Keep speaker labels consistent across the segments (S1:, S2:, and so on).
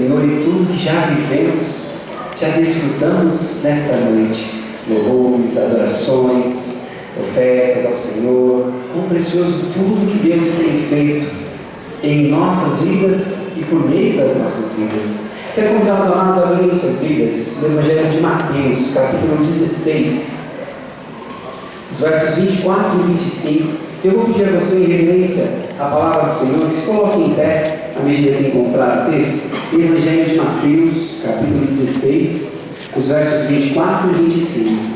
S1: Senhor e tudo que já vivemos, já desfrutamos nesta noite. Louvores, adorações, ofertas ao Senhor. Quão precioso tudo que Deus tem feito em nossas vidas e por meio das nossas vidas. Quero convidar os amados a abrirem suas Bíblias no Evangelho de Mateus, capítulo 16, os versos 24 e 25. Eu vou pedir a você, em reverência à palavra do Senhor, que se coloque em pé à medida que encontrar o texto. Evangelho de Mateus, capítulo 16, os versos 24 e 25.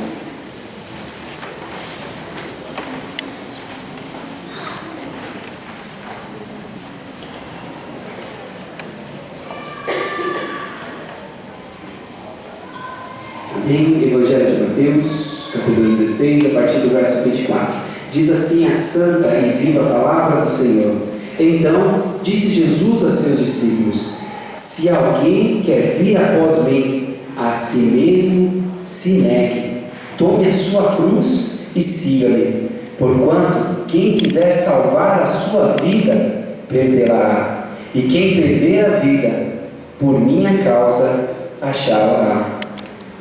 S1: Em Evangelho de Mateus, capítulo 16, a partir do verso 24. Diz assim a santa e viva palavra do Senhor. Então disse Jesus a seus discípulos: se alguém quer vir após mim, a si mesmo se negue, tome a sua cruz e siga-me. Porquanto quem quiser salvar a sua vida, perderá, e quem perder a vida, por minha causa, achá-la.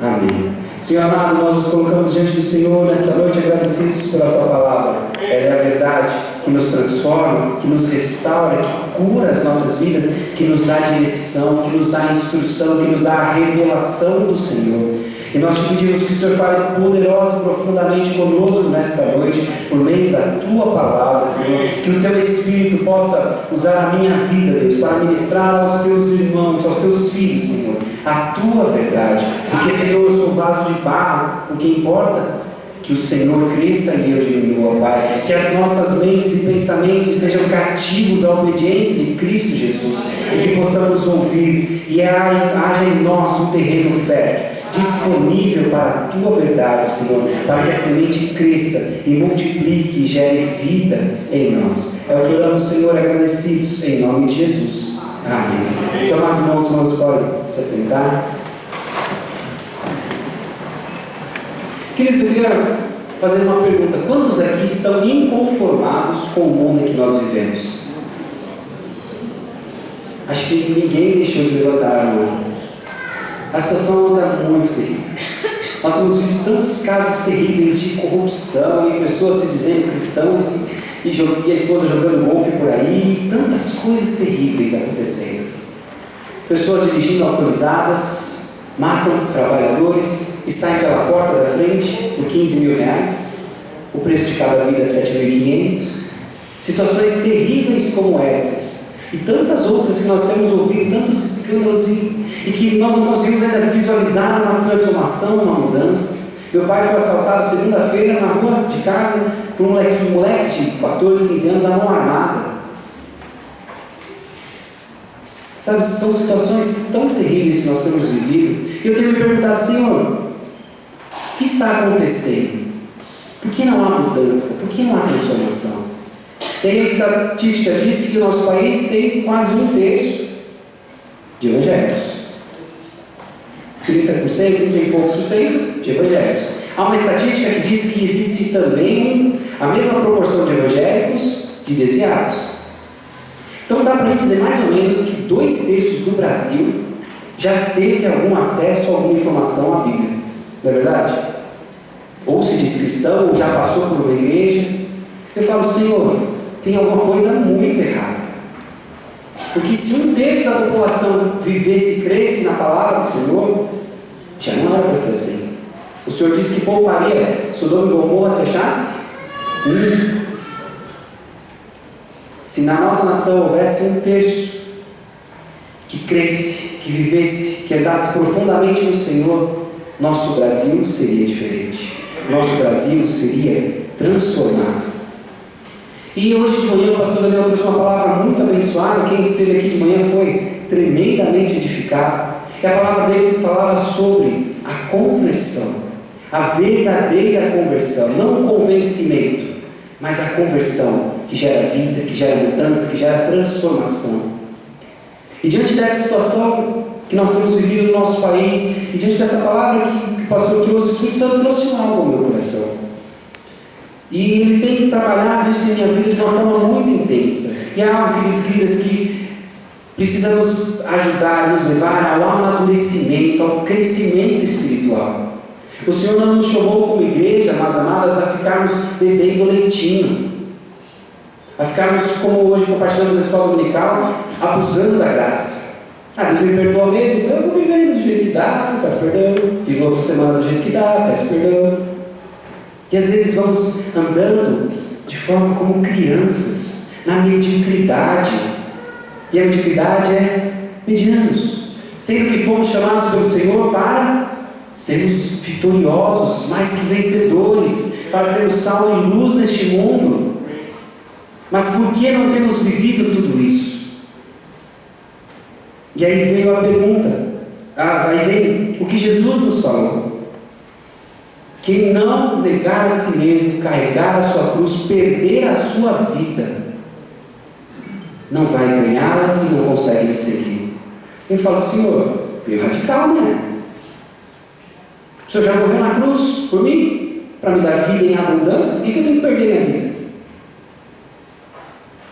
S1: Amém. Senhor amado, nós nos colocamos diante do Senhor nesta noite agradecidos pela Tua palavra. Ela é a verdade que nos transforma, que nos restaura, que cura as nossas vidas, que nos dá direção, que nos dá instrução, que nos dá a revelação do Senhor. E nós te pedimos que o Senhor fale poderosa e profundamente conosco nesta noite, por meio da Tua palavra, Senhor. Que o Teu Espírito possa usar a minha vida, Deus, para ministrar aos Teus irmãos, aos Teus filhos, Senhor, a Tua verdade. Porque, Senhor, eu sou vaso de barro, o que importa que o Senhor cresça e eu diminua, Pai. Que as nossas mentes e pensamentos estejam cativos à obediência de Cristo Jesus, e que possamos ouvir e haja em nós um terreno fértil, disponível para a Tua verdade, Senhor, para que a semente cresça e multiplique e gere vida em nós. É o que oramos, Senhor, agradecidos, em nome de Jesus. Amém. Os amados irmãos podem se assentar. Queridos, eu queria fazer uma pergunta. Quantos aqui estão inconformados com o mundo em que nós vivemos? Acho que ninguém deixou de levantar a mão. A situação anda muito terrível. Nós temos visto tantos casos terríveis de corrupção e pessoas se dizendo cristãos e a esposa jogando golfe por aí, e tantas coisas terríveis acontecendo. Pessoas dirigindo alcoolizadas, matam trabalhadores e saem pela porta da frente por 15 mil reais. O preço de cada vida é 7.500. Situações terríveis como essas e tantas outras que nós temos ouvido, tantos escândalos e que nós não conseguimos ainda visualizar uma transformação, uma mudança. Meu pai foi assaltado segunda-feira na rua de casa por um moleque de 14, 15 anos, a mão armada. Sabe, são situações tão terríveis que nós temos vivido. E eu tenho me perguntado: Senhor, o que está acontecendo? Por que não há mudança? Por que não há transformação? E aí a estatística diz que o nosso país tem quase 1/3 de evangélicos. 30%, 30 e poucos por cento de evangélicos. Há uma estatística que diz que existe também a mesma proporção de evangélicos de desviados. Então dá para a gente dizer mais ou menos que 2/3 do Brasil já teve algum acesso a alguma informação à Bíblia. Não é verdade? Ou se diz cristão, ou já passou por uma igreja. Eu falo: Senhor, tem alguma coisa muito errada. Porque se 1/3 da população vivesse e cresce na palavra do Senhor, já não era para ser assim. O Senhor disse que pouparia Sodoma e Gomorra se achasse? Se na nossa nação houvesse 1/3 que cresce, que vivesse, que andasse profundamente no Senhor, nosso Brasil seria diferente. Nosso Brasil seria transformado. E hoje de manhã o pastor Daniel trouxe uma palavra muito abençoada. Quem esteve aqui de manhã foi tremendamente edificado. E a palavra dele falava sobre a conversão, a verdadeira conversão, não o convencimento, mas a conversão que gera vida, que gera mudança, que gera transformação. E diante dessa situação que nós temos vivido no nosso país, e diante dessa palavra que o pastor trouxe, o Espírito Santo trouxe algo ao meu coração. E ele tem trabalhado isso em minha vida de uma forma muito intensa. E é algo, queridos, que precisa nos ajudar, nos levar ao amadurecimento, ao crescimento espiritual. O Senhor não nos chamou como igreja, amados amadas, a ficarmos bebendo leitinho, a ficarmos, como hoje compartilhamos na escola dominical, abusando da graça. Deus me perdoa mesmo, então eu vou vivendo do jeito que dá, peço perdão, vivo outra semana do jeito que dá, peço perdão. E às vezes vamos andando de forma como crianças, na mediocridade. E a mediocridade é medianos, sendo que fomos chamados pelo Senhor para sermos vitoriosos, mais que vencedores, para sermos sal e luz neste mundo. Mas por que não temos vivido tudo isso? E aí veio a pergunta, aí vem o que Jesus nos falou. Quem não negar a si mesmo, carregar a sua cruz, perder a sua vida, não vai ganhá-la e não consegue me seguir. Eu falo, Senhor, meio radical, né? O Senhor já morreu na cruz por mim, para me dar vida em abundância, por que eu tenho que perder minha vida?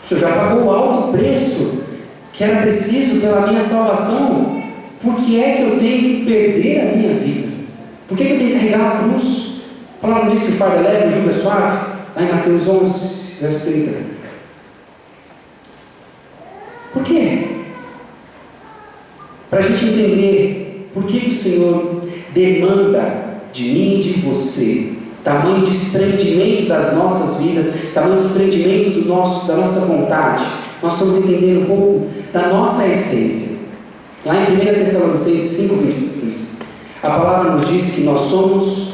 S1: O Senhor já pagou o alto preço que era preciso pela minha salvação. Por que é que eu tenho que perder a minha vida? Por que eu tenho que carregar a cruz? A palavra diz que o fardo é leve, o jugo é suave, lá em Mateus 11, verso 30. Por quê? Para a gente entender por que o Senhor demanda de mim e de você tamanho desprendimento das nossas vidas, tamanho desprendimento da nossa vontade. Nós vamos entender um pouco da nossa essência. Lá em 1 Tessalonicenses 5:20, a palavra nos diz que nós somos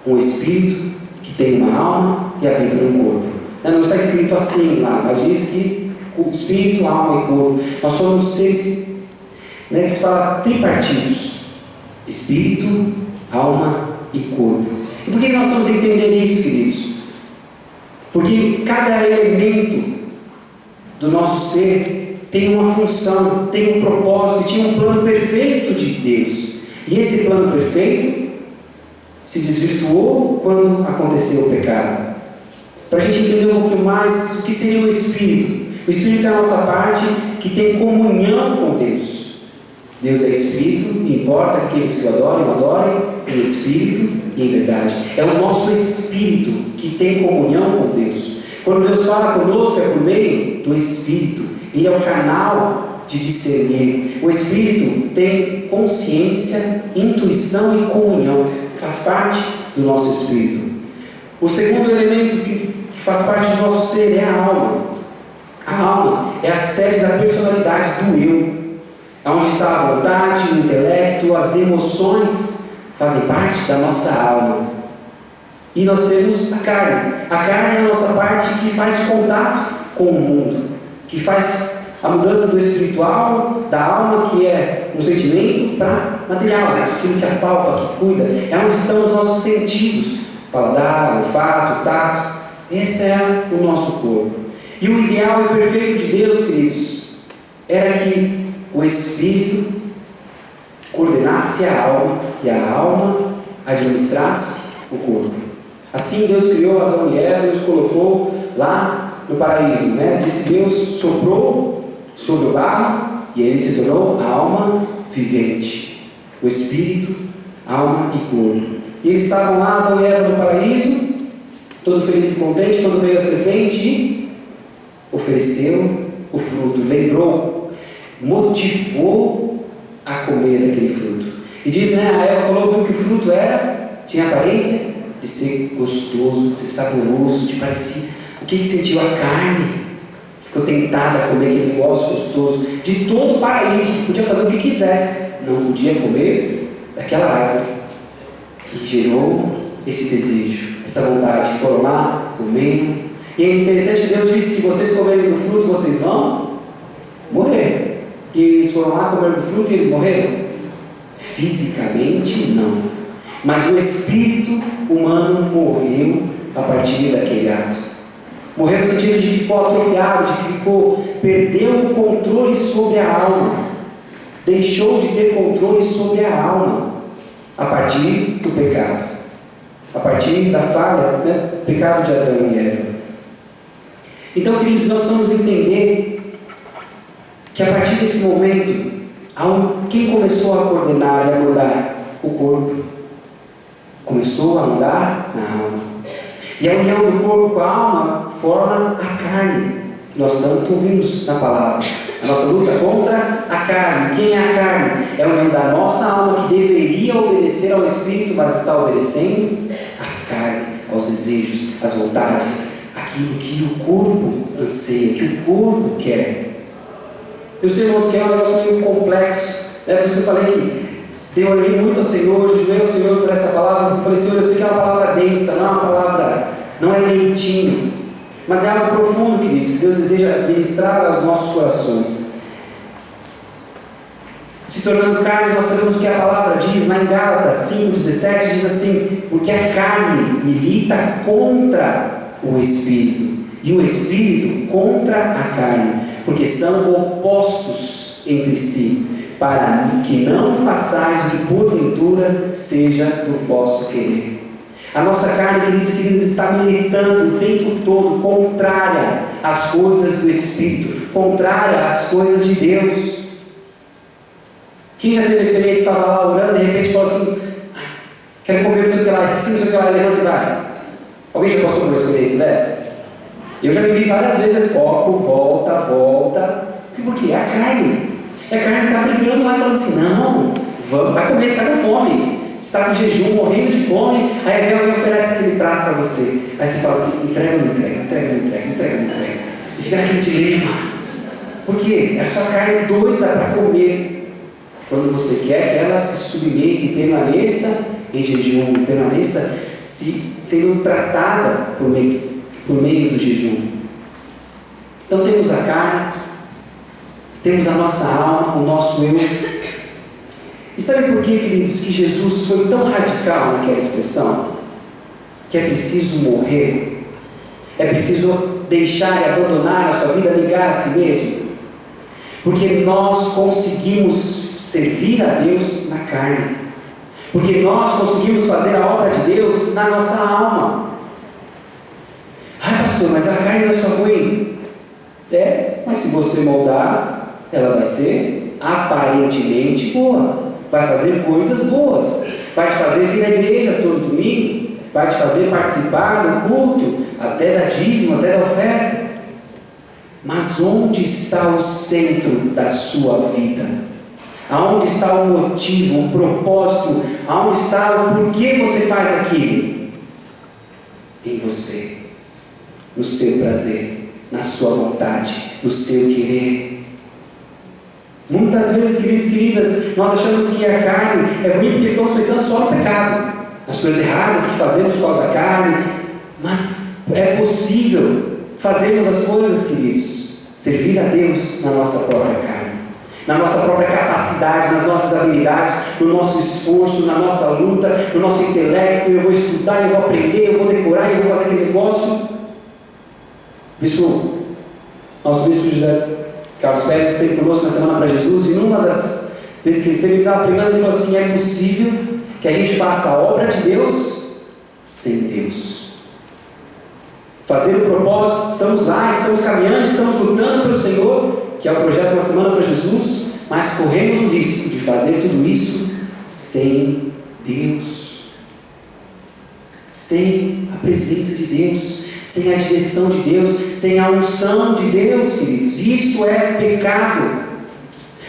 S1: um espírito que tem uma alma e habita no corpo. Não está escrito assim lá, mas diz que o espírito, alma e corpo. Nós somos seres, que se fala tripartidos: espírito, alma e corpo. E por que nós vamos entender isso, queridos? Porque cada elemento do nosso ser tem uma função, tem um propósito, tinha um plano perfeito de Deus. E esse plano perfeito se desvirtuou quando aconteceu o pecado. Para a gente entender um pouquinho mais o que seria o Espírito. O Espírito é a nossa parte que tem comunhão com Deus. Deus é Espírito, e importa que aqueles que o adorem em Espírito e em verdade. É o nosso Espírito que tem comunhão com Deus. Quando Deus fala conosco é por meio do Espírito. Ele é o canal de discernir. O Espírito tem consciência, intuição e comunhão. Faz parte do nosso Espírito. O segundo elemento que faz parte do nosso ser é a alma. A alma é a sede da personalidade do eu. É onde está a vontade, o intelecto, as emoções fazem parte da nossa alma. E nós temos a carne. A carne é a nossa parte que faz contato com o mundo, que faz a mudança do espiritual, da alma, que é um sentimento, para material, aquilo que apalpa, que cuida. É onde estão os nossos sentidos: paladar, olfato, tato. Esse é o nosso corpo. E o ideal e perfeito de Deus, queridos, era que o Espírito coordenasse a alma e a alma administrasse o corpo. Assim Deus criou Adão e Eva e os colocou lá no paraíso. Disse Deus, soprou sobre o barro e ele se tornou a alma vivente. O Espírito, alma e corpo. E eles estavam lá, Adão e Eva, no paraíso, todo feliz e contente, quando veio a serpente e ofereceu o fruto, lembrou, motivou a comer daquele fruto. E diz, a Eva falou, viu que o fruto tinha aparência de ser gostoso, de ser saboroso, de parecer. O que sentiu a carne? Ficou tentada a comer aquele negócio gostoso. De todo o paraíso, podia fazer o que quisesse, não podia comer daquela árvore. E gerou esse desejo, essa vontade. Foram lá, comeram. E é interessante que Deus disse, se vocês comerem do fruto, vocês vão morrer. E eles foram lá comer do fruto e eles morreram? Fisicamente, não. Mas o espírito humano morreu a partir daquele ato. Morreu no sentido de que ficou atrofiado, de que perdeu o controle sobre a alma. Deixou de ter controle sobre a alma a partir do pecado. A partir da falha, pecado de Adão e Eva. Então, queridos, nós vamos entender que a partir desse momento, quem começou a coordenar e a mudar? O corpo. Começou a mudar na alma. E a união do corpo com a alma forma a carne, que nós tanto ouvimos na palavra. A nossa luta contra a carne. Quem é a carne? É a união da nossa alma que deveria obedecer ao Espírito, mas está obedecendo à carne, aos desejos, às vontades, aquilo que o corpo anseia, que o corpo quer. Eu sei, irmãos, que é um negócio meio complexo. Por isso que eu falei que eu orei muito ao Senhor, jejuei ao Senhor por essa palavra. Eu falei, Senhor, eu sei que é uma palavra densa, não é uma palavra, não é lentinho, mas é algo profundo, queridos, que Deus deseja ministrar aos nossos corações. Se tornando carne, nós sabemos o que a palavra diz, lá em Gálatas 5,17, diz assim: porque a carne milita contra o Espírito, e o Espírito contra a carne, porque são opostos entre si, para que não façais o que porventura seja do vosso querer. A nossa carne, queridos e queridas, está militando o tempo todo contrária às coisas do Espírito, contrária às coisas de Deus. Quem já teve a experiência, estava lá orando, de repente falou assim: quero comer não sei o que lá, esqueci não sei o que lá, levanta e vai. Alguém já passou por uma experiência dessa? Eu já vivi várias vezes, foco, volta. Por quê? É a carne. E a carne está brigando lá, falando assim: não, vamos, vai comer, você está com fome. Você está com jejum, morrendo de fome. Aí alguém oferece aquele prato para você. Aí você fala assim: entrega. E fica naquele dilema. Por quê? É a sua carne doida para comer. Quando você quer que ela se submeta e permaneça em jejum, permaneça sendo tratada por meio do jejum. Então temos a carne, temos a nossa alma, o nosso eu. E sabe por que, queridos, que Jesus foi tão radical naquela expressão? Que é preciso morrer, é preciso deixar e abandonar a sua vida, ligar a si mesmo, porque nós conseguimos servir a Deus na carne, porque nós conseguimos fazer a obra de Deus na nossa alma. Pastor, mas a carne não é só ruim. Mas se você moldar, ela vai ser aparentemente boa, vai fazer coisas boas, vai te fazer vir à igreja todo domingo, vai te fazer participar do culto, até da dízimo, até da oferta. Mas onde está o centro da sua vida? Aonde está o motivo, o propósito? Aonde está o porquê você faz aquilo? Em você, no seu prazer, na sua vontade, no seu querer. Muitas vezes, queridos e queridas, nós achamos que a carne é ruim porque ficamos pensando só no pecado, as coisas erradas que fazemos por causa da carne. Mas é possível fazermos as coisas, queridos, servir a Deus na nossa própria carne, na nossa própria capacidade, nas nossas habilidades, no nosso esforço, na nossa luta, no nosso intelecto. Eu vou estudar, eu vou aprender, eu vou decorar, eu vou fazer aquele negócio. Nosso bispo José Carlos Pérez esteve conosco na Semana para Jesus, e numa das vezes que ele estava pregando, ele falou assim: é possível que a gente faça a obra de Deus sem Deus. Fazer o propósito, estamos lá, estamos caminhando, estamos lutando pelo Senhor, que é o projeto da Semana para Jesus, mas corremos o risco de fazer tudo isso sem Deus, sem a presença de Deus, sem a direção de Deus, sem a unção de Deus, queridos. Isso é pecado.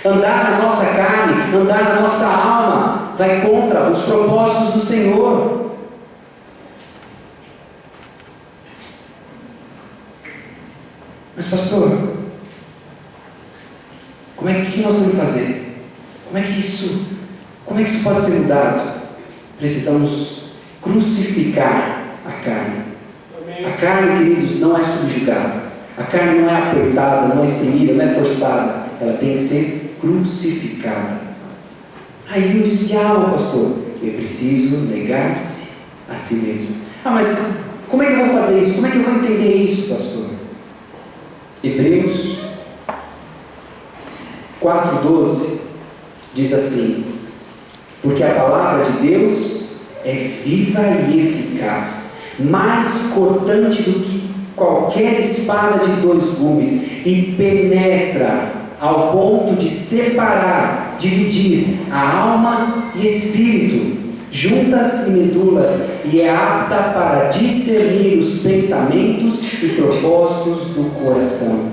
S1: Andar na nossa carne, andar na nossa alma, vai contra os propósitos do Senhor. Mas pastor, como é que nós vamos fazer? Como é que isso pode ser mudado? Precisamos crucificar a carne. A carne, queridos, não é subjugada. A carne não é apertada, não é exprimida, não é forçada. Ela tem que ser crucificada. Aí eu estudo a alma, pastor. Eu preciso negar-se a si mesmo. Mas como é que eu vou fazer isso? Como é que eu vou entender isso, pastor? Hebreus 4,12 diz assim: porque a palavra de Deus é viva e eficaz, mais cortante do que qualquer espada de 2 gumes, e penetra ao ponto de separar, dividir a alma e espírito, juntas e medulas, e é apta para discernir os pensamentos e propósitos do coração.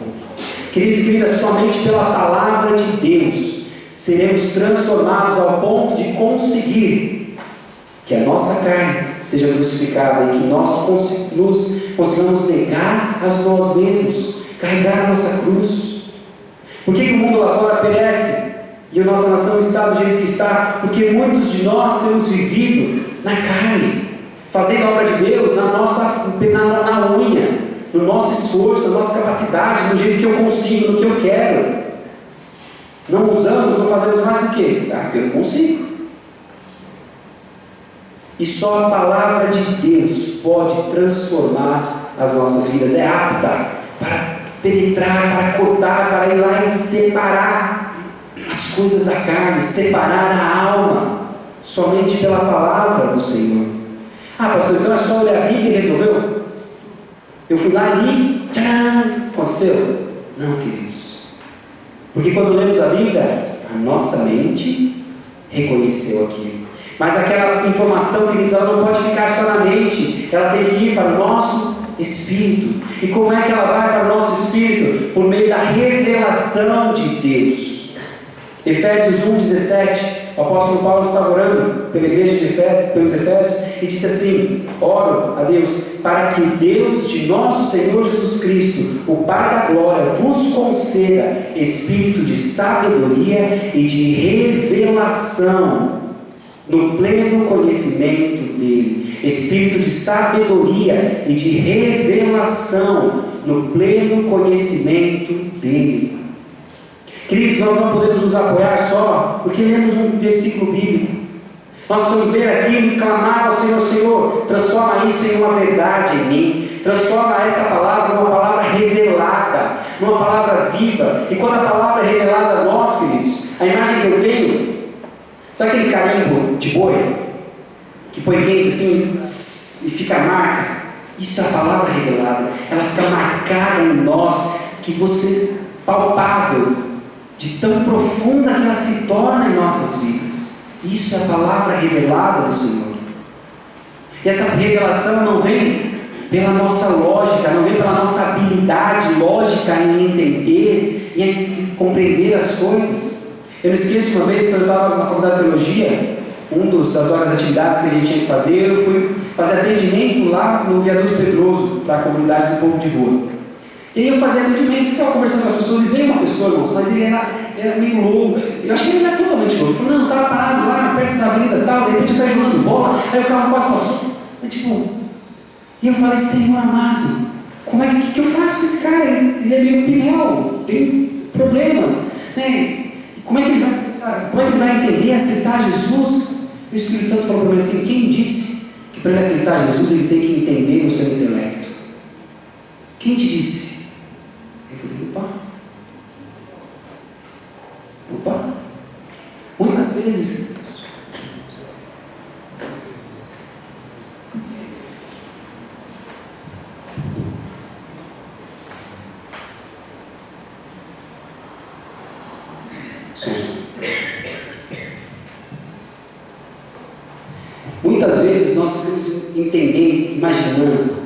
S1: Queridos e queridas, somente pela palavra de Deus seremos transformados ao ponto de conseguir que a nossa carne seja crucificada e que nós consigamos negar a nós mesmos, carregar a nossa cruz. Por que o mundo lá fora perece e a nossa nação está do jeito que está? Porque muitos de nós temos vivido na carne, fazendo a obra de Deus na unha, no nosso esforço, na nossa capacidade, no jeito que eu consigo, no que eu quero. Não usamos, não fazemos mais do que? Porque eu não consigo. E só a palavra de Deus pode transformar as nossas vidas. É apta para penetrar, para cortar, para ir lá e separar as coisas da carne, separar a alma, somente pela palavra do Senhor. Pastor, então é só olhar a Bíblia e resolveu? Eu fui lá e li, tcharam, aconteceu? Não, queridos. Porque quando lemos a Bíblia, a nossa mente reconheceu aquilo. Mas aquela informação, queridos, ela não pode ficar só na mente, ela tem que ir para o nosso espírito. E como é que ela vai para o nosso espírito? Por meio da revelação de Deus. Efésios 1,17, o apóstolo Paulo estava orando pela igreja pelos Efésios e disse assim: oro a Deus para que o Deus de nosso Senhor Jesus Cristo, o Pai da glória, vos conceda espírito de sabedoria e de revelação no pleno conhecimento dele. Espírito de sabedoria e de revelação no pleno conhecimento dele. Queridos, nós não podemos nos apoiar só porque lemos um versículo bíblico. Nós precisamos ler aquilo e clamar ao Senhor: Senhor, transforma isso em uma verdade em mim, transforma essa palavra numa palavra revelada, numa palavra viva. E quando a palavra é revelada a nós, queridos, a imagem que eu tenho, sabe aquele carimbo de boi que põe quente assim e fica a marca? Isso é a palavra revelada. Ela fica marcada em nós, que você, palpável, de tão profunda que ela se torna em nossas vidas. Isso é a palavra revelada do Senhor. E essa revelação não vem pela nossa lógica, não vem pela nossa habilidade lógica em entender e em compreender as coisas. Eu não esqueço uma vez, quando eu estava na faculdade de teologia, das horas de atividades que a gente tinha que fazer, eu fui fazer atendimento lá no Viaduto Pedroso, para a comunidade do povo de rua. E aí eu fazia atendimento, ficava conversando com as pessoas, e veio uma pessoa, irmãos, mas ele era meio louco. Eu acho que ele era totalmente louco. Ele falou: não, estava parado lá perto da avenida tal, de repente eu saí jogando bola, aí o carro quase passou. E eu falei: Senhor amado, como é que eu faço com esse cara? Ele é meio pinhal, tem problemas, né? Como é que ele vai entender, aceitar Jesus? O Espírito Santo falou para mim assim: quem disse que para ele aceitar Jesus ele tem que entender no seu intelecto? Quem te disse? Eu falei: opa. Muitas vezes nós ficamos entendendo, imaginando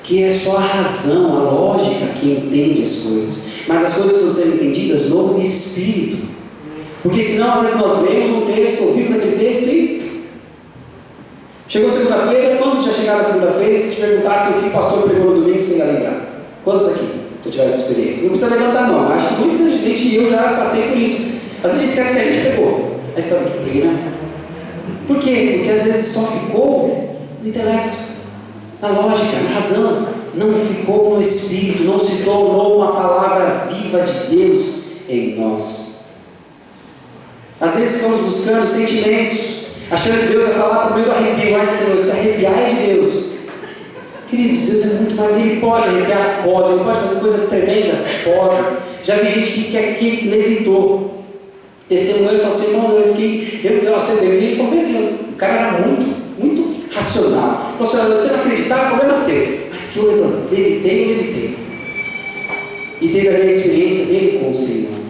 S1: que é só a razão, a lógica que entende as coisas, mas as coisas precisam ser entendidas no Espírito. Porque senão, às vezes, nós lemos um texto, ouvimos aquele texto e chegou segunda-feira. Quantos já chegaram na segunda-feira? Se te perguntassem o que o pastor pregou no domingo, você ia lembrar? Quantos aqui já tiveram essa experiência? Não precisa levantar não, acho que muita gente, e eu já passei por isso. Às vezes a gente esquece que a gente pegou, aí fica aqui, preguei, né? Por quê? Porque às vezes só ficou no intelecto, na lógica, na razão, não ficou no Espírito, não se tornou uma palavra viva de Deus em nós. Às vezes estamos buscando sentimentos, achando que Deus vai falar por meio do arrepio, mas se arrepiar é de Deus. Queridos, Deus é muito mais, Ele pode arrepiar, pode, Ele pode fazer coisas tremendas, pode. Já vi gente que levitou, testemunhou e falou assim: irmão, eu aceitei. Ele falou bem assim, o cara era muito racional. Ele falou assim: você não acreditar, o problema é seu, mas que eu levitei. E teve ali a experiência dele com o Senhor.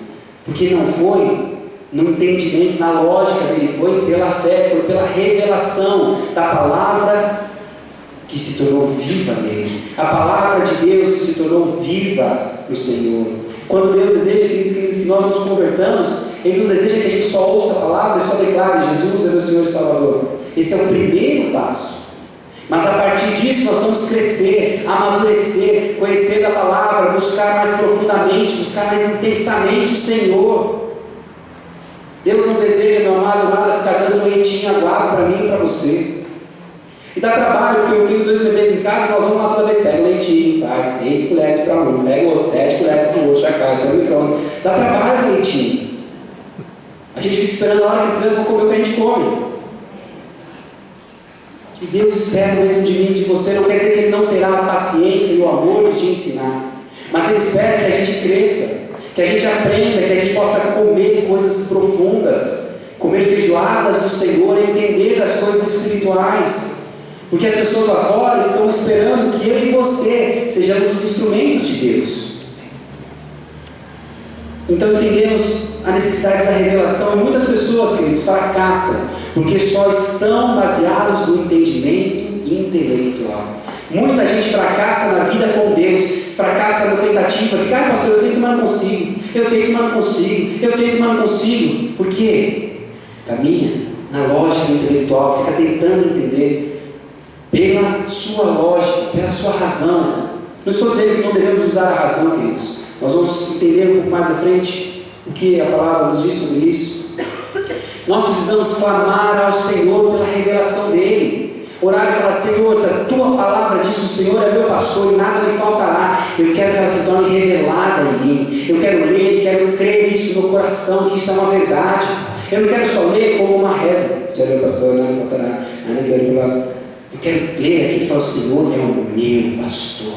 S1: Porque não foi no entendimento, na lógica dele, foi pela fé, foi pela revelação da palavra que se tornou viva nele. A palavra de Deus que se tornou viva no Senhor. Quando Deus deseja, queridos, que nós nos convertamos, Ele não deseja que a gente só ouça a palavra e só declare: Jesus é meu Senhor e Salvador. Esse é o primeiro passo. Mas a partir disso nós vamos crescer, amadurecer, conhecer da palavra, buscar mais profundamente, buscar mais intensamente o Senhor. Deus não deseja, meu amado, amada, ficar dando leitinho aguado para mim e para você. E dá trabalho, porque eu tenho 2 bebês em casa e nós vamos lá toda vez, pega o leitinho, faz 6 colheres para um, pega 7 colheres para o outro, chacoalha, põe o micro-ondas. Dá trabalho o leitinho. A gente fica esperando a hora que as crianças vão comer o que a gente come. E Deus espera o mesmo de mim e de você. Não quer dizer que Ele não terá a paciência e o amor de te ensinar, mas Ele espera que a gente cresça, que a gente aprenda, que a gente possa comer coisas profundas, comer feijoadas do Senhor, entender das coisas espirituais. Porque as pessoas lá fora estão esperando que eu e você sejamos os instrumentos de Deus. Então entendemos a necessidade da revelação. E muitas pessoas, queridos, fracassam porque só estão baseados no entendimento intelectual. Muita gente fracassa na vida com Deus, fracassa na tentativa, fica: pastor, eu tento, mas não consigo, eu tento, mas não consigo, eu tento, mas não consigo. Por quê? Caminha na lógica intelectual, fica tentando entender pela sua lógica, pela sua razão. Não estou dizendo que não devemos usar a razão, queridos. Nós vamos entender um pouco mais à frente o que a palavra nos diz sobre isso. Nós precisamos clamar ao Senhor pela revelação dEle. Orar e falar: Senhor, se a Tua palavra diz que o Senhor é meu pastor e nada me faltará, eu quero que ela se torne revelada em mim. Eu quero ler, quero crer nisso no meu coração, que isso é uma verdade. Eu não quero só ler como uma reza: o Senhor é meu pastor, nada me faltará. Eu quero ler aqui e falar: o Senhor é o meu pastor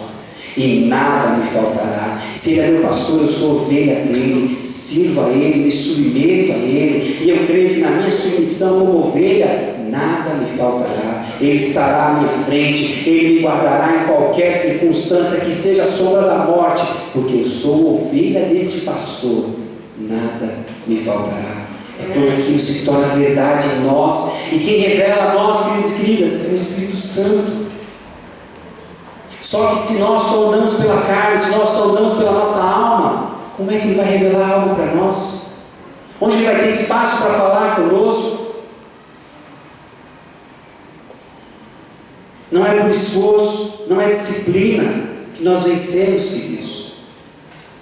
S1: e nada me faltará. Se Ele é meu pastor, eu sou ovelha dEle, sirvo a Ele, me submeto a Ele, e eu creio que na minha submissão como ovelha, nada me faltará. Ele estará à minha frente, Ele me guardará em qualquer circunstância que seja a sombra da morte, porque eu sou ovelha deste pastor, nada me faltará. É quando aquilo se torna verdade em nós, e quem revela a nós, queridos e queridas, é o Espírito Santo. Só que se nós só andamos pela carne, se nós só andamos pela nossa alma, como é que Ele vai revelar algo para nós? Onde Ele vai ter espaço para falar conosco? Não é por esforço, não é disciplina que nós vencemos, queridos.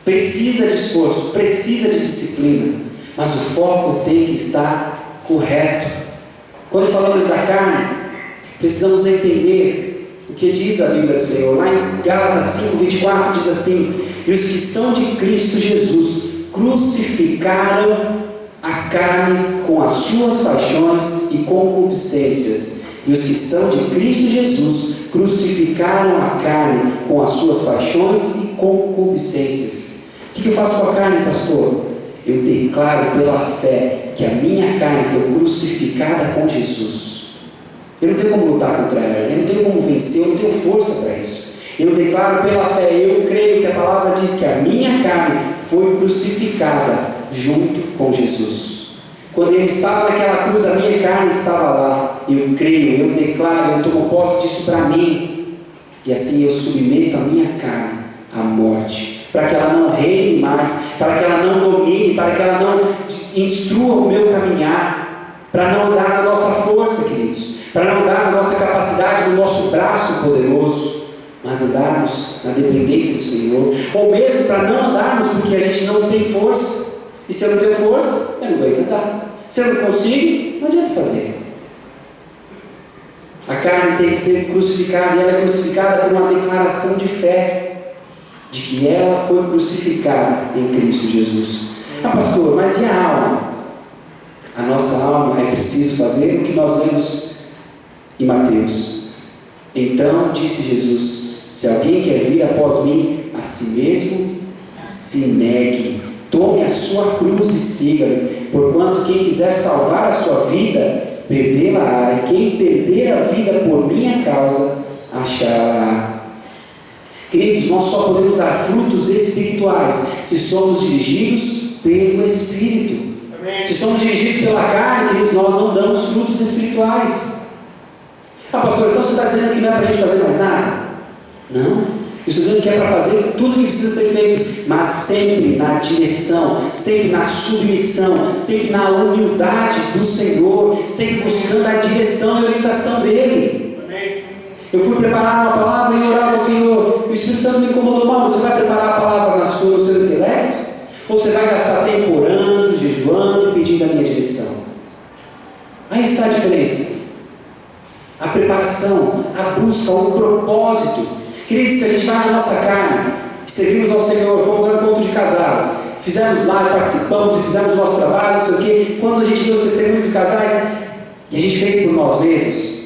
S1: Precisa de esforço, precisa de disciplina, mas o foco tem que estar correto. Quando falamos da carne, precisamos entender o que diz a Bíblia do Senhor. Lá em Gálatas 5:24 diz assim: e os que são de Cristo Jesus crucificaram a carne com as suas paixões e concupiscências. E os que são de Cristo Jesus crucificaram a carne com as suas paixões e concupiscências. O que eu faço com a carne, pastor? Eu declaro pela fé que a minha carne foi crucificada com Jesus. Eu não tenho como lutar contra ela, eu não tenho como vencer, eu não tenho força para isso. Eu declaro pela fé, eu creio que a palavra diz que a minha carne foi crucificada junto com Jesus. Quando Ele estava naquela cruz, a minha carne estava lá. Eu creio, eu declaro, eu tomo posse disso para mim. E assim eu submeto a minha carne à morte, para que ela não reine mais, para que ela não domine, para que ela não instrua o meu caminhar, para não andar na nossa força, queridos, para não andar na nossa capacidade, no nosso braço poderoso, mas andarmos na dependência do Senhor, ou mesmo para não andarmos porque a gente não tem força. E se eu não tenho força, eu não vou tentar. Se eu não consigo, não adianta fazer. A carne tem que ser crucificada, e ela é crucificada por uma declaração de fé, de que ela foi crucificada em Cristo Jesus. Ah, pastor, mas e a alma? A nossa alma é preciso fazer o que nós lemos em Mateus. Então disse Jesus: se alguém quer vir após mim, a si mesmo se negue, tome a sua cruz e siga-me, porquanto quem quiser salvar a sua vida, perdê-la-á, e quem perder a vida por minha causa, achará. Queridos, nós só podemos dar frutos espirituais se somos dirigidos pelo Espírito. Amém. Se somos dirigidos pela carne, queridos, nós não damos frutos espirituais. Ah, pastor, então você está dizendo que não é para a gente fazer mais nada? Não. Eu estou dizendo que é para fazer tudo o que precisa ser feito, mas sempre na direção, sempre na submissão, sempre na humildade do Senhor, sempre buscando a direção e orientação dEle. Amém. Eu fui preparar uma palavra e orava ao Senhor. O Espírito Santo me incomodou mal. Você vai preparar a palavra no seu intelecto? Ou você vai gastar tempo orando, jejuando e pedindo a minha direção? Aí está a diferença. A preparação, a busca, o propósito. Queridos, se a gente vai na nossa carne, servimos ao Senhor, fomos ao encontro de casais, fizemos lá, participamos e fizemos o nosso trabalho, não sei o quê. Quando a gente vê os testemunhos de casais e a gente fez por nós mesmos,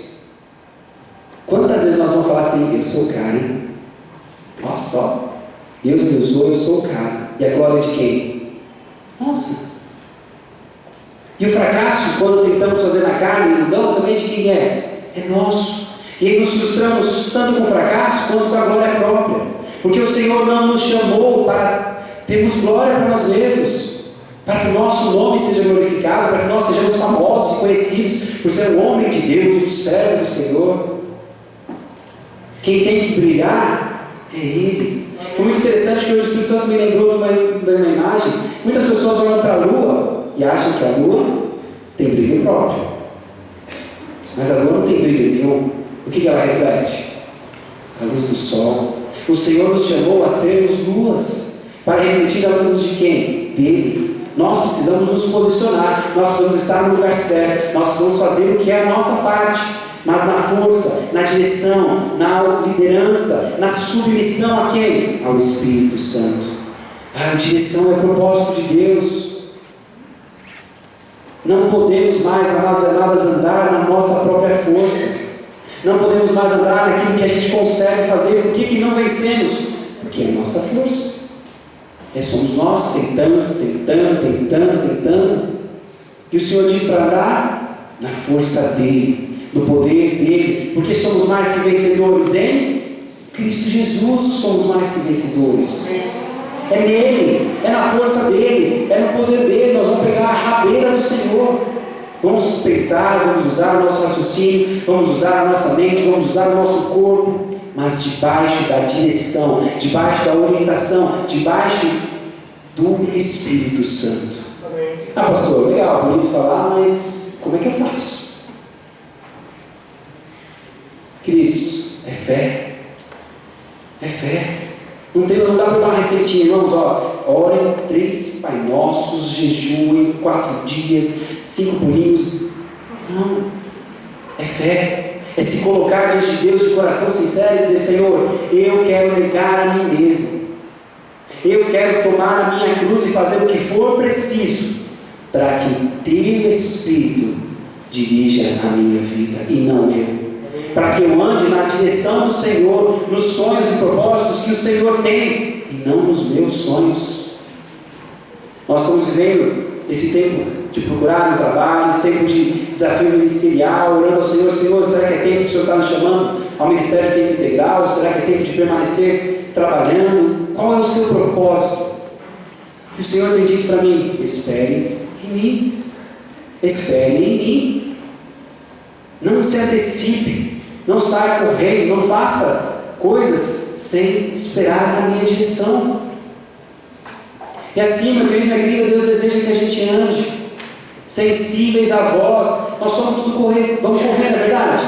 S1: quantas vezes nós vamos falar assim: eu sou o cara, hein? Nossa, ó, Deus me usou, eu sou o cara. E a glória de quem? Nossa. E o fracasso, quando tentamos fazer na carne, não, também de quem é? É nosso. E aí nos frustramos tanto com o fracasso quanto com a glória própria. Porque o Senhor não nos chamou para termos glória para nós mesmos, para que o nosso nome seja glorificado, para que nós sejamos famosos e conhecidos por ser um homem de Deus, um servo do Senhor. Quem tem que brilhar é Ele. Foi muito interessante que hoje o Espírito Santo me lembrou de uma imagem. Muitas pessoas olham para a Lua e acham que a Lua tem brilho próprio. Mas a Lua não tem brilho nenhum. O que ela reflete? A luz do sol. O Senhor nos chamou a sermos luas, para refletir a luz de quem? Dele. Nós precisamos nos posicionar, nós precisamos estar no lugar certo, nós precisamos fazer o que é a nossa parte, mas na força, na direção, na liderança, na submissão a quem? Ao Espírito Santo. A direção é o propósito de Deus. Não podemos mais, amados e amadas, andar na nossa própria força. Não podemos mais andar naquilo que a gente consegue fazer. Por que não vencemos? Porque é a nossa força. Somos nós tentando. E o Senhor diz para andar na força dEle, no poder dEle, porque somos mais que vencedores em Cristo Jesus. Somos mais que vencedores. É nele, é na força dEle, é no poder dEle. Nós vamos pegar a rabeira do Senhor. Vamos pensar, vamos usar o nosso raciocínio, vamos usar a nossa mente, vamos usar o nosso corpo, mas debaixo da direção, debaixo da orientação, debaixo do Espírito Santo. Amém. Ah, pastor, legal, bonito falar, mas como é que eu faço? Queridos, é fé. É fé. Não dá para dar uma receitinha, irmãos, orem 3 Pai Nossos, jejuem 4 dias, 5 pulinhos. Não, é fé, é se colocar diante de Deus de coração sincero e dizer: Senhor, eu quero negar a mim mesmo, eu quero tomar a minha cruz e fazer o que for preciso, para que o Teu Espírito dirija a minha vida e não eu. Para que eu ande na direção do Senhor, nos sonhos e propósitos que o Senhor tem, e não nos meus sonhos. Nós estamos vivendo esse tempo de procurar um trabalho, esse tempo de desafio ministerial, orando ao Senhor: Senhor, será que é tempo que o Senhor está nos chamando ao ministério de tempo integral? Será que é tempo de permanecer trabalhando? Qual é o seu propósito? E o Senhor tem dito para mim: espere em mim, espere em mim, não se antecipe. Não saia correndo, não faça coisas sem esperar na minha direção. E assim, meu querido, minha querida, Deus deseja que a gente ande sensíveis à voz. Nós somos tudo correr, vamos correr, na verdade.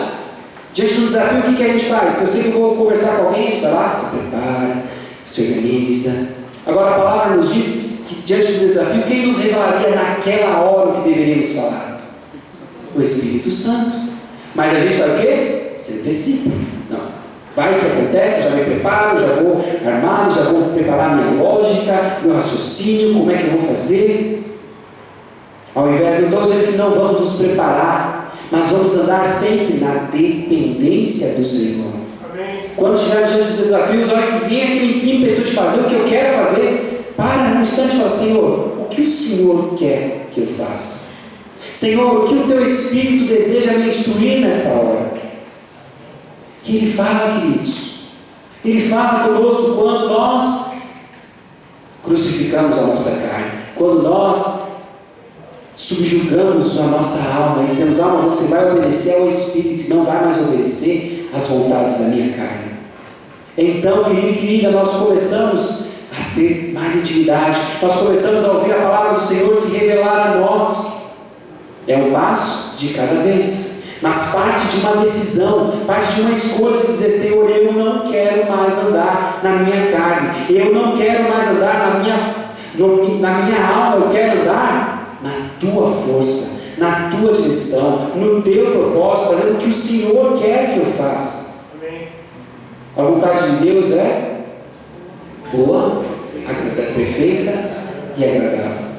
S1: Diante do desafio, o que a gente faz? Se eu sei que eu vou conversar com alguém, a gente vai lá, se prepara, se organiza. Agora a palavra nos diz que diante do desafio, quem nos revelaria naquela hora o que deveríamos falar? O Espírito Santo. Mas a gente faz o quê? Se antecipa. Não. Vai o que acontece, eu já me preparo, já vou armado, já vou preparar minha lógica, meu raciocínio, como é que eu vou fazer. Ao invés, não estou dizendo que não vamos nos preparar, mas vamos andar sempre na dependência do Senhor. Amém. Quando estiver diante dos desafios, a hora que vier aquele ímpeto de fazer o que eu quero fazer, para um instante e fala: Senhor, o que o Senhor quer que eu faça? Senhor, o que o Teu Espírito deseja me instruir nesta hora? E Ele fala, queridos. Ele fala conosco quando nós crucificamos a nossa carne, quando nós subjugamos a nossa alma e dizemos: alma, você vai obedecer ao Espírito, não vai mais obedecer às vontades da minha carne. Então, querido e querida, nós começamos a ter mais intimidade, nós começamos a ouvir a palavra do Senhor se revelar a nós. É um passo de cada vez, mas parte de uma decisão, parte de uma escolha de dizer: Senhor, eu não quero mais andar na minha carne, eu não quero mais andar na minha alma, eu quero andar na tua força, na tua direção, no teu propósito, fazendo o que o Senhor quer que eu faça. A vontade de Deus é boa, perfeita e agradável.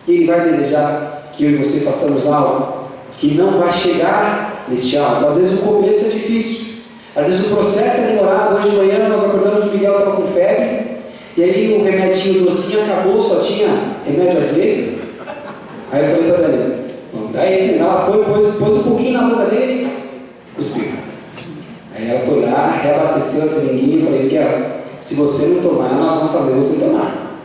S1: E Ele vai desejar que eu e você façamos algo que não vai chegar neste algo. Às vezes o começo é difícil, às vezes o processo é demorado. Hoje de manhã nós acordamos, o Miguel estava com febre, e aí o remedinho docinho acabou, só tinha remédio azedo. Aí eu falei para a Dani: dá esse. Ela foi, pôs um pouquinho na boca dele e cuspiu. Aí ela foi lá, reabasteceu a seringuinha e falei: Miguel, se você não tomar, nós vamos fazer você tomar.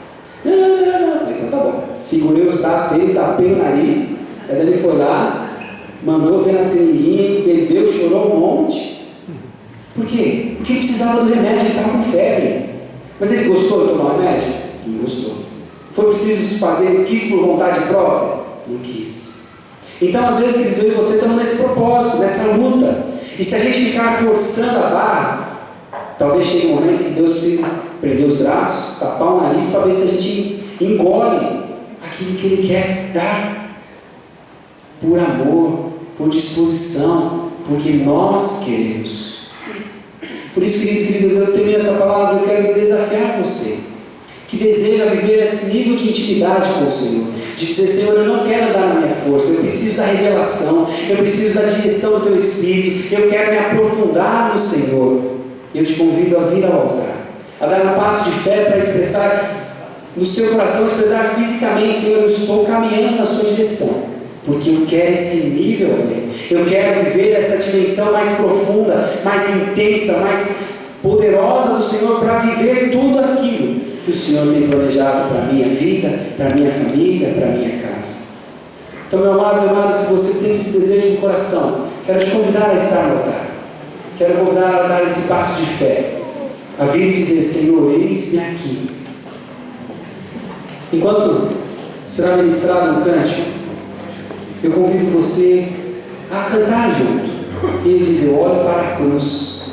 S1: Não. Falei: então tá bom. Segurei os braços dele, tapei o nariz. Aí ele foi lá, mandou ver na seringuinha, bebeu, chorou um monte. Por quê? Porque ele precisava do remédio, ele estava com febre. Mas ele gostou de tomar o remédio? Não gostou. Foi preciso fazer, quis por vontade própria? Não quis. Então, às vezes, queridos, eu e você estamos nesse propósito, nessa luta. E se a gente ficar forçando a barra, talvez chegue um momento em que Deus precisa prender os braços, tapar o nariz, para ver se a gente engole aquilo que Ele quer dar. Por amor, por disposição, porque nós queremos. Por isso, queridos e queridas, eu termino essa palavra, eu quero desafiar você, que deseja viver esse nível de intimidade com o Senhor, de dizer: Senhor, eu não quero andar na minha força, eu preciso da revelação, eu preciso da direção do Teu Espírito, eu quero me aprofundar no Senhor. Eu te convido a vir ao altar, a dar um passo de fé para expressar no seu coração, expressar fisicamente: Senhor, eu estou caminhando na sua direção, porque eu quero esse nível, eu quero viver essa dimensão mais profunda, mais intensa, mais poderosa do Senhor, para viver tudo aquilo que o Senhor tem planejado para a minha vida, para a minha família, para a minha casa. Então, meu amado e amada, se você sente esse desejo no coração, quero te convidar a estar no altar, quero convidar a dar esse passo de fé, a vir e dizer: Senhor, eis-me aqui. Enquanto será ministrado um cântico, eu convido você a cantar junto. E ele diz: eu olho para a cruz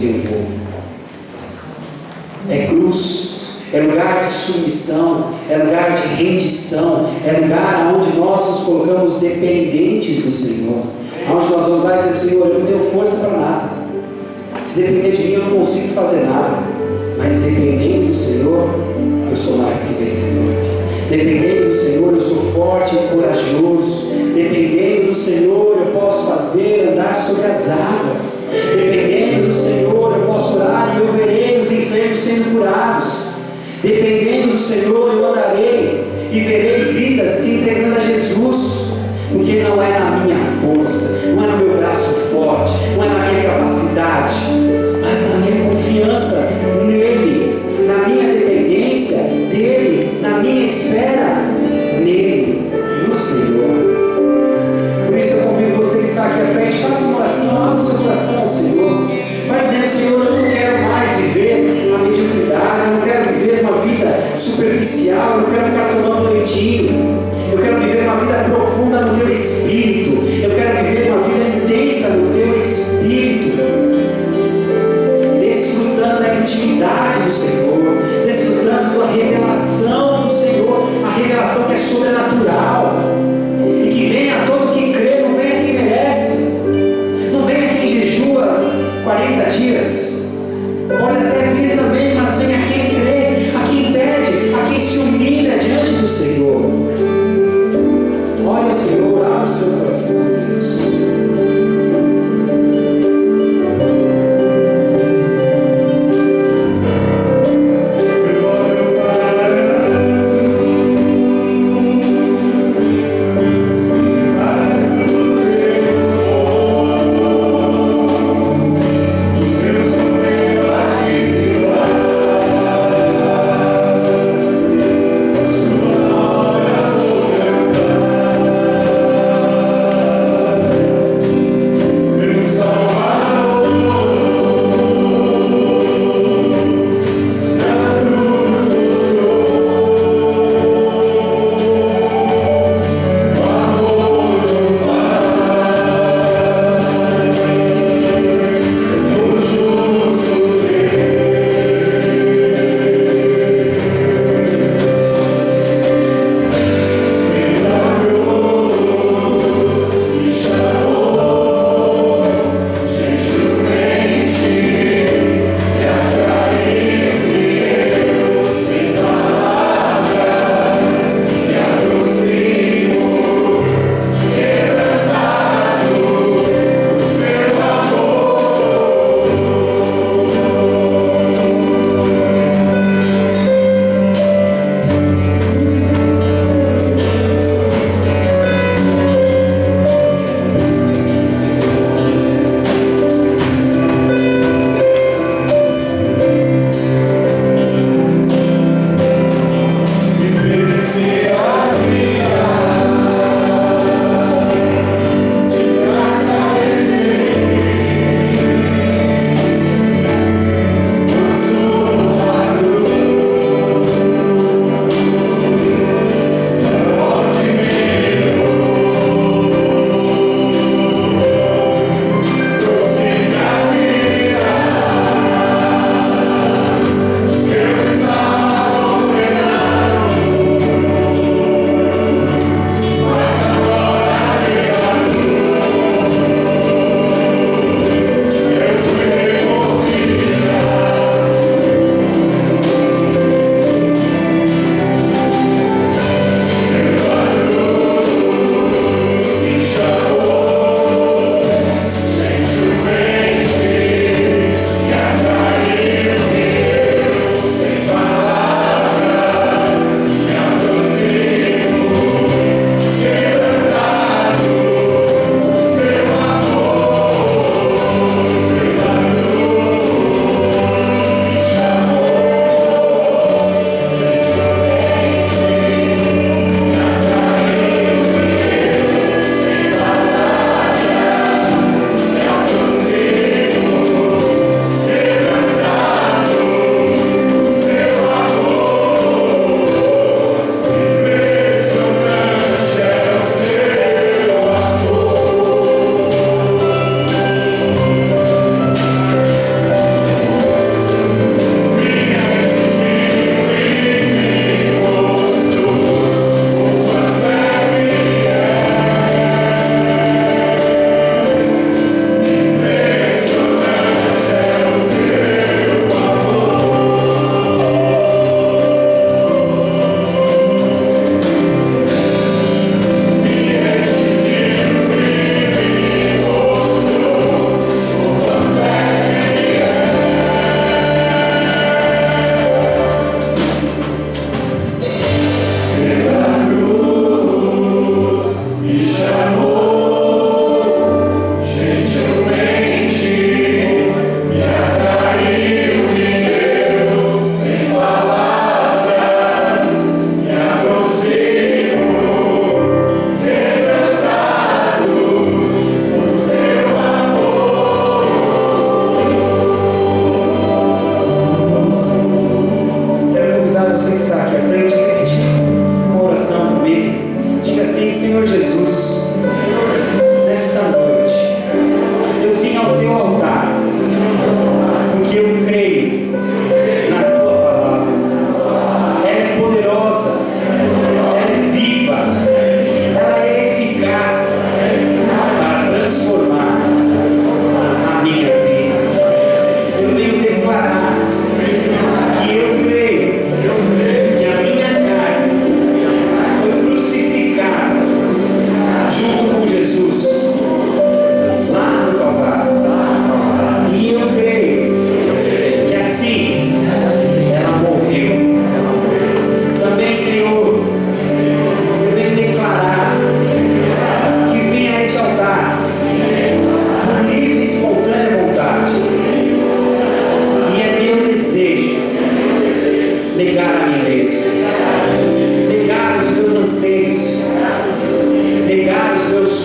S1: eu vou. É cruz, é lugar de submissão, é lugar de rendição, é lugar onde nós nos colocamos dependentes do Senhor, onde nós vamos lá e dizer: Senhor, eu não tenho força para nada, se depender de mim eu não consigo fazer nada, mas dependendo do Senhor, eu sou mais que vencedor. Dependendo do Senhor, eu sou forte e corajoso. Dependendo do Senhor, eu posso andar sobre as águas. Dependendo do Senhor, eu posso orar e eu verei os enfermos sendo curados. Dependendo do Senhor, eu andarei e verei vidas se entregando a Jesus. Porque não é na minha força, não é no meu braço forte, não é na minha capacidade, mas na minha confiança nele, na minha dependência dele, na minha espera nele, no Senhor. Por isso eu convido você que está aqui à frente, faça uma oração, abra o seu coração ao Senhor, vai dizendo: Senhor, eu não quero mais viver uma mediocridade, eu não quero viver uma vida superficial, eu não quero ficar tomando leitinho, eu quero viver uma vida profunda no Teu Espírito.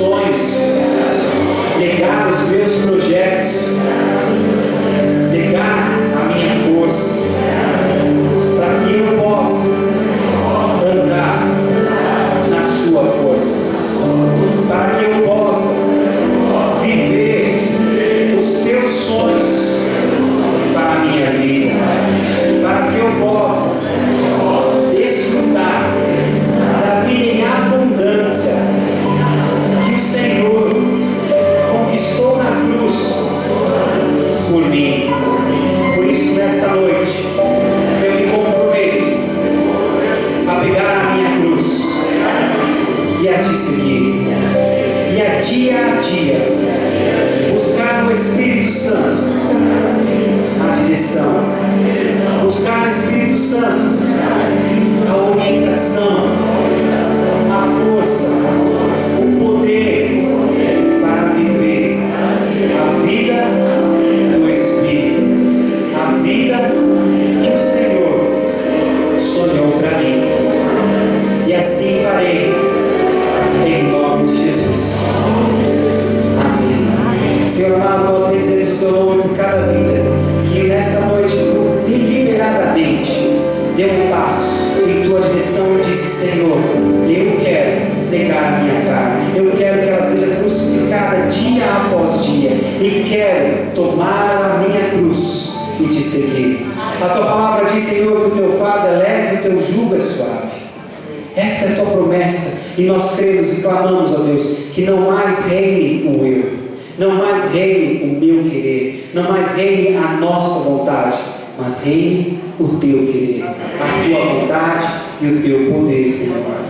S1: sonhos, negar os meus projetos, negar a minha força, para que eu possa andar na sua força, para que eu possa viver os teus sonhos para a minha vida, para que eu possa desfrutar da vida em abundância que o Senhor conquistou na cruz por mim. Por isso, nesta noite, eu me comprometo a pegar a minha cruz e a te seguir, e a dia buscar no Espírito Santo a direção, buscar no Espírito Santo a orientação, a força, o poder para viver a vida do Espírito, a vida que o Senhor sonhou para mim. E assim farei, em nome de Jesus. Amém. Senhor amado, nós bendizemos o teu nome por cada vida que nesta noite, deliberadamente, deu um passo em tua direção e disse: Senhor, eu quero negar a minha carne, eu quero que ela seja crucificada dia após dia, e quero tomar a minha cruz e te seguir. A tua palavra diz, Senhor, que o teu fardo é leve e o teu jugo é suave. Esta é a tua promessa, e nós cremos e clamamos, ó Deus, que não mais reine o eu, não mais reine o meu querer, não mais reine a nossa vontade, mas reine o teu querer, a tua vontade e o teu poder, Senhor.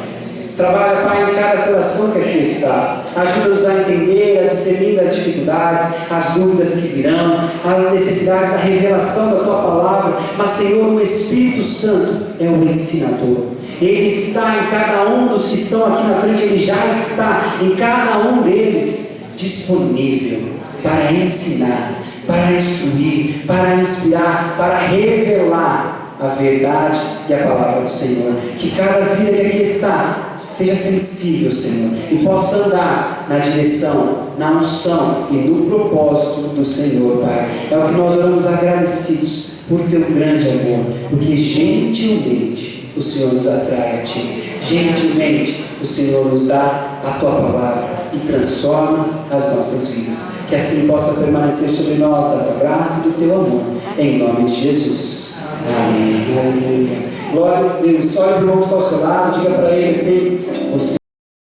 S1: Trabalha, Pai, em cada coração que aqui está. Ajuda-nos a entender, a discernir as dificuldades, as dúvidas que virão, a necessidade da revelação da tua palavra. Mas, Senhor, o Espírito Santo é o ensinador. Ele está em cada um dos que estão aqui na frente, ele já está em cada um deles disponível para ensinar, para instruir, para inspirar, para revelar a verdade e a palavra do Senhor. Que cada vida que aqui está esteja sensível, Senhor, e possa andar na direção, na unção e no propósito do Senhor, Pai. É o que nós oramos agradecidos por teu grande amor, porque gentilmente o Senhor nos atrai a Ti, gentilmente o Senhor nos dá a Tua palavra e transforma as nossas vidas. Que assim possa permanecer sobre nós da Tua graça e do Teu amor, em nome de Jesus. Amém. Aleluia. Glória a Deus. Olha para o irmão que está ao seu lado, diga para ele assim: